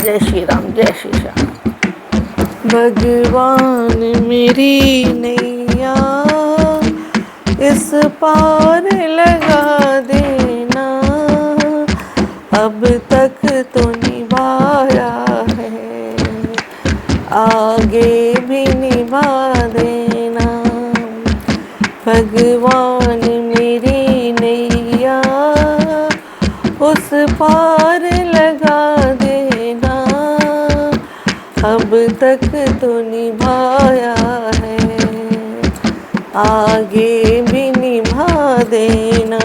जय श्री राम, जय श्री श्याम। भगवान मेरी नैया इस पार लगा देना, अब तक तो निभाया है, आगे भी निभा देना। भगवान मेरी नैया उस पार लगा देना, अब तक तो निभाया है, आगे भी निभा देना।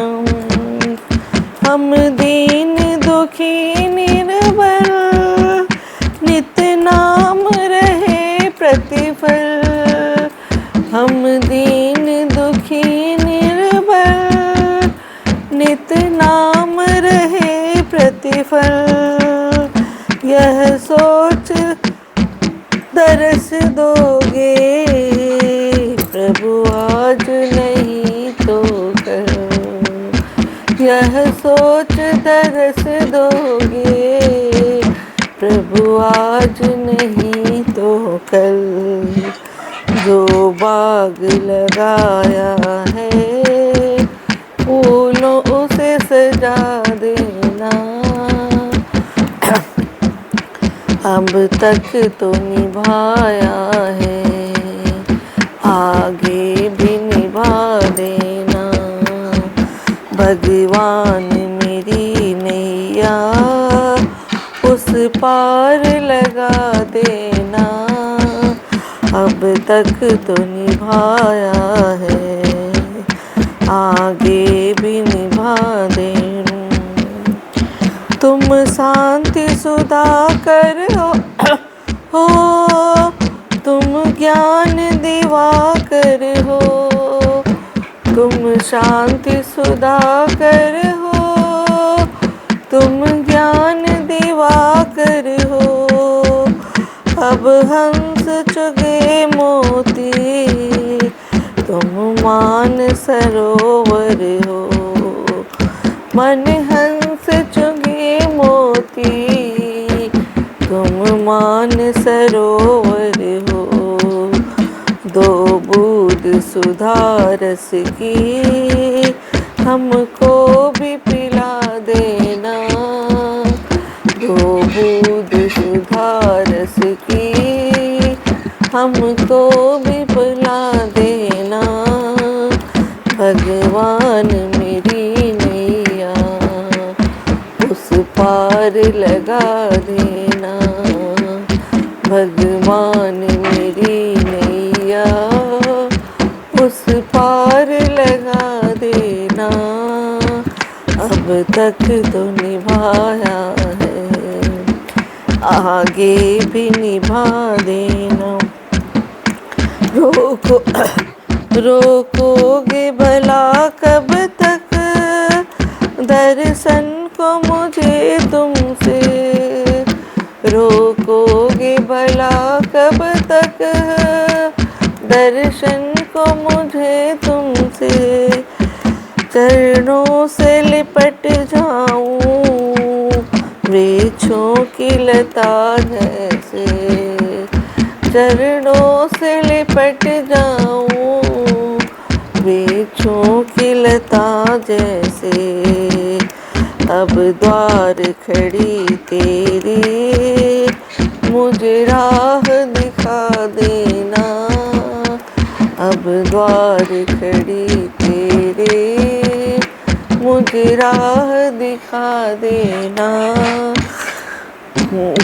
हम दीन दुखी निर्बल नित नाम रहे प्रतिफल, हम दीन दुखी निर्बल नित नाम रहे प्रतिफल। यह सोच दरस दोगे प्रभु आज नहीं तो कल, यह सोच दरस दोगे प्रभु आज नहीं तो कल। जो बाग लगाया है फूलों उसे सजा देना, अब तक तो निभाया है, आगे भी निभा देना। भगवान मेरी नैया उस पार लगा देना, अब तक तो निभाया है, आगे भी निभा देना। तुम शांति सुधाकर हो, तुम ज्ञान दिवाकर हो, तुम शांति सुधाकर हो, तुम ज्ञान दिवाकर हो। अब हंस चुगे मोती तुम मान सरोवर हो, मन हंस चुगे मोती तुम मान सरोवर हो। दो बूंद सुधा रस की हमको भी पिला देना, दो बूंद सुधा रस की हमको भी पिला देना। भगवान मेरी नैया उस पार लगा देना, भगवान मेरी नैया उस पार लगा देना, अब तक तो निभाया है, आगे भी निभा देना। रोकोगे भला कब तक दर्शन को मुझे तुमसे, रोकोगे भला कब तक दर्शन को मुझे तुमसे। चरणों से लिपट जाऊं वृक्षों की लता जैसे, चरणों से लिपट जाऊं वृक्षों की लता जैसे। अब द्वार खड़ी तेरी मुझे राह दिखा देना, अब द्वार खड़ी तेरे मुझे राह दिखा देना।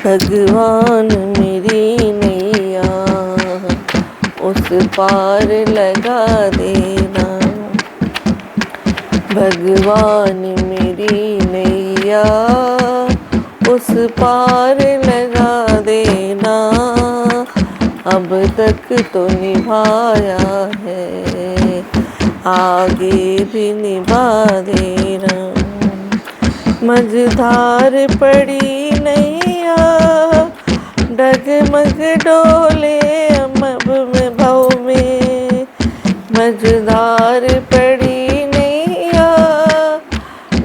भगवान मेरी नैया उस पार लगा देना, भगवान मेरी नैया उस पार लगा देना, अब तक तो निभाया है, आगे भी निभा देना। मझधार पड़ी नैया डगमग डोले अमब में भव में, मझधार पड़ी नैया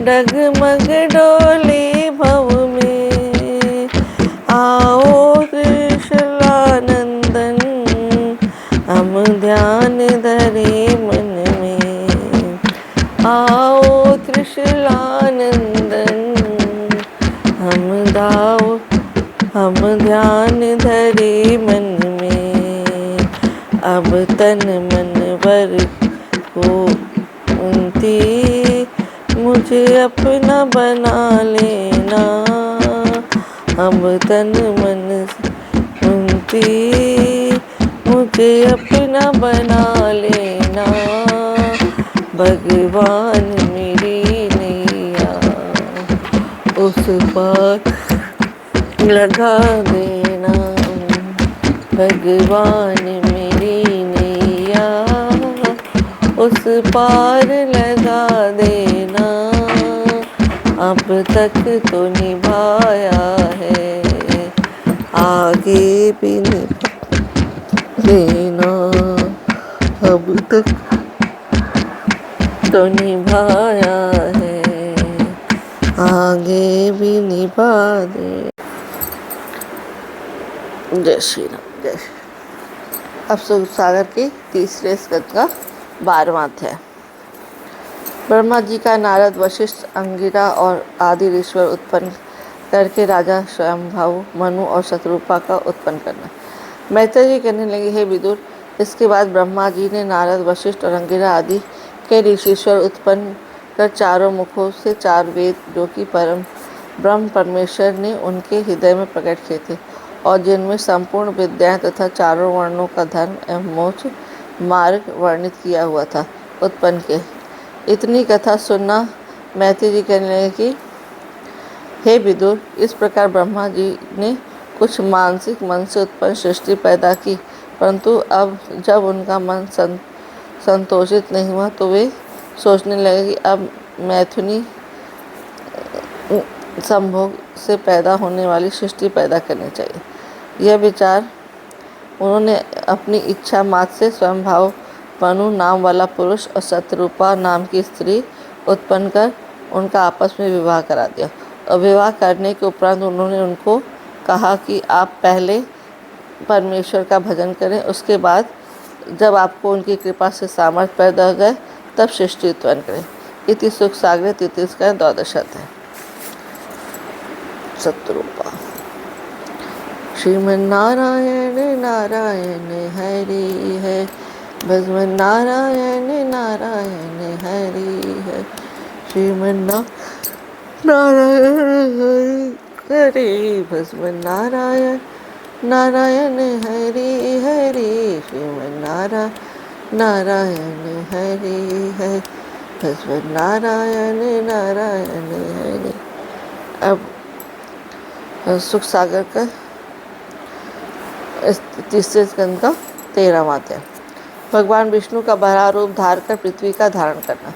डगमग डोले भव में। नंदन, हम ध्यान धरे मन में। आओ त्रिशूलानंदन, हम ध्यान धरे मन में। अब तन मन वर को उनती, मुझे अपना बना लेना। अब तन मन उनती, मुझे अपना बना लेना। भगवान मेरी नैया उस पार लगा देना। भगवान मेरी नैया उस पार लगा देना। अब तक तो निभाया है, आगे भी निभा देना। अब तक तो निभाया है, आगे भी निभा दे। जय श्री राम, जय श्री। अब सुख सागर की तीसरे स्कंद का 12वां अध्याय। ब्रह्मा जी का नारद, वशिष्ठ, अंगिरा और आदि ऋषिवर उत्पन्न करके राजा स्वयंभू, मनु और शतरूपा का उत्पन्न करना। मैत्रेय जी कहने लगे, हे विदुर, इसके बाद ब्रह्मा जी ने नारद, वशिष्ठ और अंगिरा आदि के ऋषिश्वर उत्पन्न कर चारों मुखों से 4 वेद, जो कि परम ब्रह्म परमेश्वर ने उनके हृदय में प्रकट किए थे और जिनमें संपूर्ण विद्याएं तथा चारों वर्णों का धर्म एवं मोक्ष मार्ग वर्णित किया हुआ था, उत्पन्न किए। इतनी कथा सुनना मैत्रेय जी कहने लगे कि हे विदुर, इस प्रकार ब्रह्मा जी ने कुछ मानसिक मन से उत्पन्न सृष्टि पैदा की, परंतु अब जब उनका मन संतोषित नहीं हुआ तो वे सोचने लगे कि अब मैथुनी संभोग से पैदा होने वाली सृष्टि पैदा करनी चाहिए। यह विचार उन्होंने अपनी इच्छा मात्र से स्वयंभाव मनु नाम वाला पुरुष और शतरूपा नाम की स्त्री उत्पन्न कर उनका आपस में विवाह करा दिया। और विवाह करने के उपरांत उन्होंने उनको कहा कि आप पहले परमेश्वर का भजन करें, उसके बाद जब आपको उनकी कृपा से सामर्थ्य पैदा हो गए तब सृष्टि उत्पन्न करें। इति सुख सागर तृतीय का 12वां अध्याय। शतरूपा। श्रीमन नारायण नारायण हरि है, भस्म नारायण नारायण हरि है। श्रीमन नारायण हरि, भस्म नारायण नारायण हरि हरि। श्रीमन नारायण हरि है, भस्म नारायण नारायण हरि। अब सुख सागर का तीसरे स्कंद का 13वां अध्याय। भगवान विष्णु का बड़ा रूप धार कर पृथ्वी का धारण करना।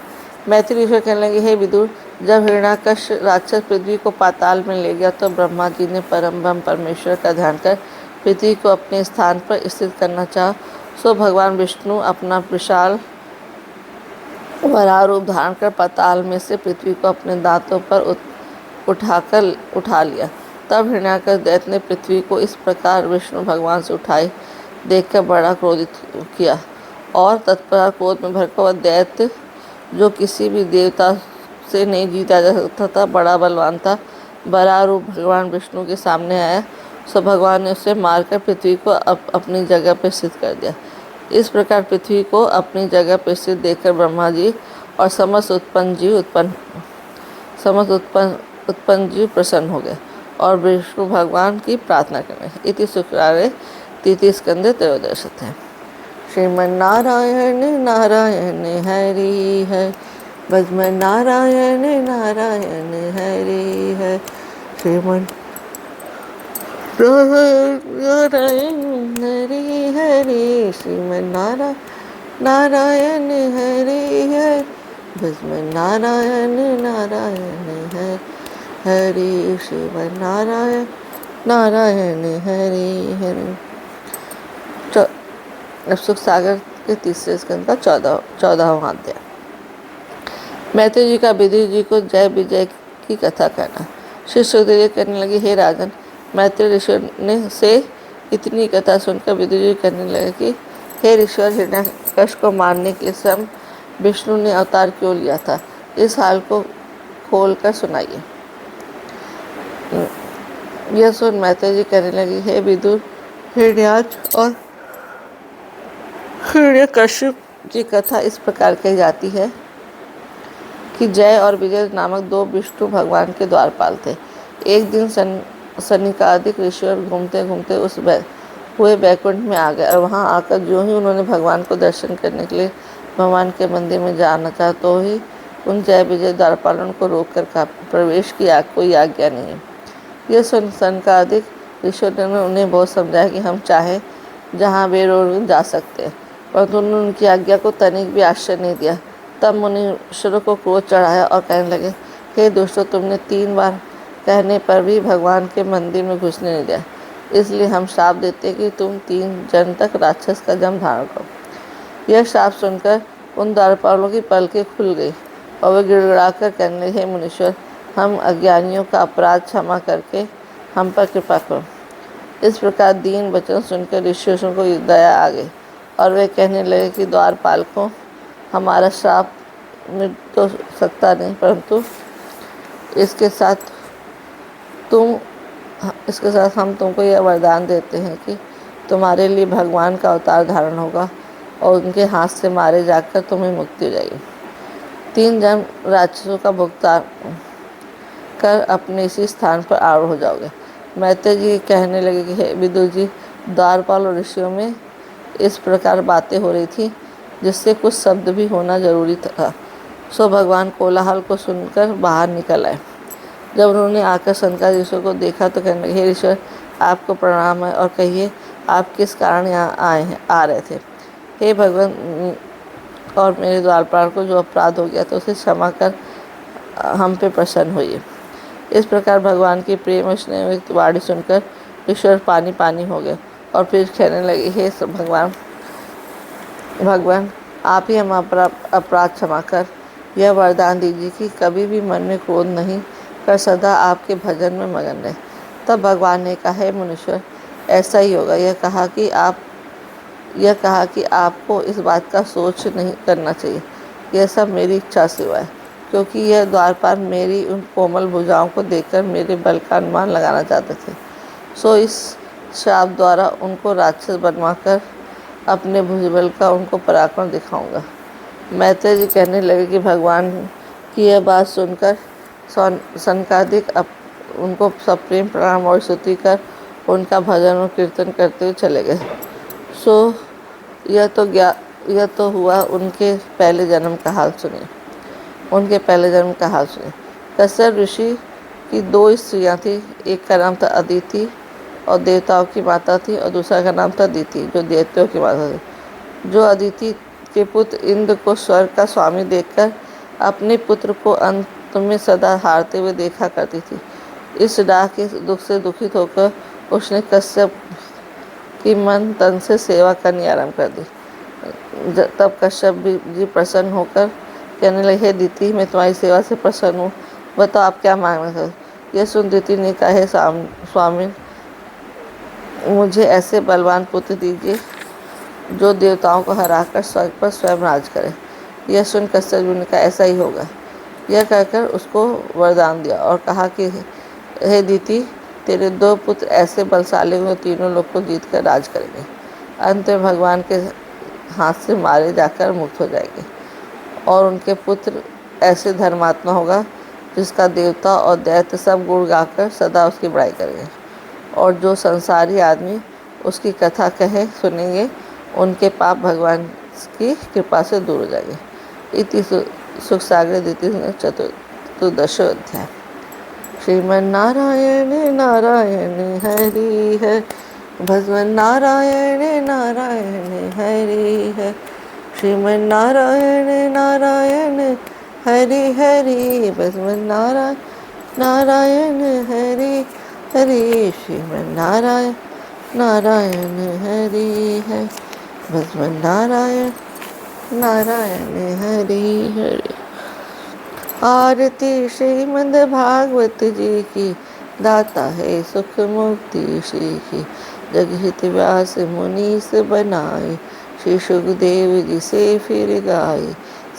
मैत्रेय ऋषि कहने लगे, हे विदुर, जब हिरण्याकश राक्षस पृथ्वी को पाताल में ले गया तो ब्रह्मा जी ने परम ब्रह्म परमेश्वर का ध्यान कर पृथ्वी को अपने स्थान पर स्थित करना चाहा। सो भगवान विष्णु अपना विशाल बड़ा रूप धारण कर पाताल में से पृथ्वी को अपने दांतों पर उठा लिया। तब हिरण्याकश दैत्य ने पृथ्वी को इस प्रकार विष्णु भगवान से उठाई देखकर बड़ा क्रोधित किया और तत्परता क्रोध में भड़का हुआ दैत्य, जो किसी भी देवता से नहीं जीता जा सकता था, बड़ा बलवान था, बड़ा रूप भगवान विष्णु के सामने आया। सो भगवान ने उसे मारकर पृथ्वी को अपनी जगह पर स्थित कर दिया। इस प्रकार पृथ्वी को अपनी जगह पर स्थित देखकर ब्रह्मा जी और समस्त उत्पन्न जीव प्रसन्न हो गए और विष्णु भगवान की प्रार्थना करें। इति शुक्रारे तृतीय स्कंदे 13वां अध्याय। श्रीमन नारायण नारायण हरि है, भस्म नारायण नारायण हरि है। श्रीमन नारायण हरि हरि। श्रीमन नारायण हरि है, भस्म नारायण नारायण है हरि। श्रीमन नारायण हरि हरि। अब सुख सागर के तीसरे स्कंद का 14वां अध्याय। मैत्रेय जी का विदुर जी को जय विजय की कथा करना। श्री सुखदेव कहने लगे, हे राजन, मैत्रेय ऋषि ने से इतनी कथा सुनकर विदुर जी कहने लगे कि हे ऋषिवर, हिरण्यकश्यप को मारने के लिए स्वयं विष्णु ने अवतार क्यों लिया था? इस हाल को खोल कर सुनाइए। यह सुन मैत्रेय जी कहने लगी, हे विदुर, हिरण्याक्ष और हिरण्यकश्यप की कथा इस प्रकार कही जाती है कि जय और विजय नामक दो विष्णु भगवान के द्वारपाल थे। एक दिन सनकादिक ऋषिवर घूमते घूमते उस हुए बैकुंठ में आ गए, और वहां आकर जो ही उन्होंने भगवान को दर्शन करने के लिए भगवान के मंदिर में जाना चाहा, तो ही उन जय विजय द्वारपालों को रोक कर कहा, प्रवेश की कोई आज्ञा नहीं है। यह सुन सनकादिक ऋषिवर ने उन्हें बहुत समझाया कि हम चाहे जहाँ बेरोक जा सकते हैं, परंतु उन्होंने उनकी आज्ञा को तनिक भी आश्चर्य नहीं दिया। तब मुनीश्वरों को क्रोध चढ़ाया और कहने लगे, हे दोस्तों, तुमने 3 बार कहने पर भी भगवान के मंदिर में घुसने नहीं दिया, इसलिए हम श्राप देते कि तुम 3 जन्म तक राक्षस का जन्म धारण करो। यह श्राप सुनकर उन द्वारपालों की पलकें खुल गई और वे गिड़गिड़ाकर कहने लगे, हे मुनीश्वर, हम अज्ञानियों का अपराध क्षमा करके हम पर कृपा करो। इस प्रकार दीन वचन सुनकर ऋषियों को दया आ गई और वे कहने लगे कि द्वारपालकों, हमारा श्राप मिट तो सकता नहीं, परंतु इसके साथ हम तुमको यह वरदान देते हैं कि तुम्हारे लिए भगवान का अवतार धारण होगा और उनके हाथ से मारे जाकर तुम्हें मुक्ति हो जाएगी। 3 जन्म राक्षसों का भुगतान कर अपने इसी स्थान पर आरूढ़ हो जाओगे। मैत्रेय जी कहने लगे कि हे विदुर जी, द्वारपाल और ऋषियों में इस प्रकार बातें हो रही थी जिससे कुछ शब्द भी होना जरूरी था। सो भगवान कोलाहल को सुनकर बाहर निकल आए। जब उन्होंने आकर सनकादिक ऋषियों को देखा तो कहने लगे, हे ऋषिवर, आपको प्रणाम है, और कहिए आप किस कारण यहाँ आ रहे थे? हे भगवान, और मेरे द्वारपाल को जो अपराध हो गया तो उसे क्षमा कर हम पे प्रसन्न होइए। इस प्रकार भगवान की प्रेम स्नेह युक्त वाणी सुनकर ईश्वर पानी पानी हो गए और फिर कहने लगे, हे भगवान, आप ही हम अपराध क्षमा कर यह वरदान दीजिए कि कभी भी मन में क्रोध नहीं कर सदा आपके भजन में मगन रहे। तब भगवान ने कहा, हे मुनीश्वर, ऐसा ही होगा। यह कहा कि आपको इस बात का सोच नहीं करना चाहिए। यह सब मेरी इच्छा से हुआ है, क्योंकि यह द्वारपाल मेरी उन कोमल भुजाओं को देखकर मेरे बल का अनुमान लगाना चाहते थे। सो इस श्राप द्वारा उनको राक्षस बनवाकर अपने भुजबल का उनको पराक्रम दिखाऊंगा। मैत्रेय जी कहने लगे कि भगवान की यह बात सुनकर सनकादिक उनको सब प्रेम प्रणाम और स्तुति कर उनका भजन और कीर्तन करते हुए चले गए। सो यह तो हुआ उनके पहले जन्म का हाल सुनिए। कश्यप ऋषि की 2 स्त्रियां थी। एक का नाम था अदिति और देवताओं की माता थी, और दूसरा का नाम था दिति जो देवताओं की माता थी। जो अदिति के पुत्र इंद्र को स्वर्ग का स्वामी देखकर अपने पुत्र को अंत में सदा हारते हुए देखा करती थी, इस डाह के दुख से दुखित होकर उसने कश्यप की मन तन से सेवा करनी आरंभ कर दी। तब कश्यप जी प्रसन्न होकर कहने लगे, हे दिति, मैं तुम्हारी सेवा से प्रसन्न हूँ, बताओ आप क्या मांगना चाहते? यह सुन दिति ने कहा, हे स्वामी, मुझे ऐसे बलवान पुत्र दीजिए जो देवताओं को हराकर स्वर्ग पर स्वयं राज करे। यह सुन कश्यप जी ने कहा, ऐसा ही होगा। यह कहकर उसको वरदान दिया और कहा कि हे दिति, तेरे 2 पुत्र ऐसे बलशाली होंगे, तीनों लोग को जीत कर राज करेंगे। अंत में भगवान के हाथ से मारे जाकर मुक्त हो जाएंगे, और उनके पुत्र ऐसे धर्मात्मा होगा जिसका देवता और दैत्य सब गुण गाकर सदा उसकी बड़ाई करेंगे, और जो संसारी आदमी उसकी कथा कहे सुनेंगे उनके पाप भगवान की कृपा से दूर हो जाएंगे। इति सुखसागर द्वितीय चतुर्दश अध्याय। श्रीमन्नारायण नारायण हरि है, भस्म नारायण नारायण हरि है। श्रीमन्नारायण नारायण हरि हरि, भस्म नारायण नारायण हरि हरि। श्रीमन्नारायण नारायण हरि है, भस्म नारायण नारायण हरि हरि। आरती श्रीमद् भागवत जी की, दाता है सुख मुक्ति श्री की। जगहित व्यास मुनीस बनाए, श्री सुखदेव जी से फिर गाए,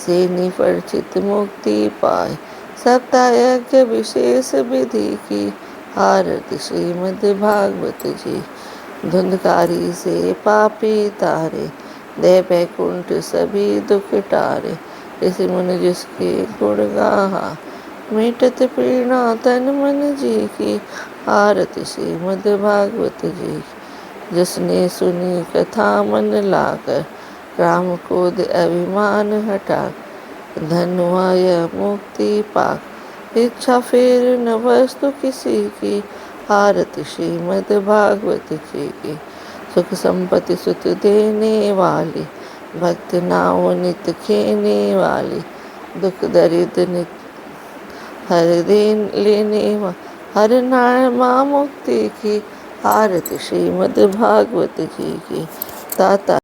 सेनि परिचित मुक्ति पाए, सप्तायज्ञ विशेष विधि की, आरती श्रीमद् भागवत जी। धुंधकारी से पापी तारे, दे बैकुंठ सभी दुख टारे, ऋषि मुनि जिसके गुण गाहा, मिटत पीड़ा तन मन जी की, आरती श्रीमद् भागवत जी। जिसने सुनी कथा मन लाकर, राम क्रोध अभिमान हटा, धनुआ यह मुक्ति पाक, इच्छा फिर न वस्तु किसी की, आरती श्रीमद् भागवत जी की। सुख संपत्ति सुत देने वाली, भक्त नाम नित खेने वाली, दुख दरिद्र नित हर दिन हर नारायण माँ मुक्ति की, आरती श्रीमद् भागवत जी की। ताता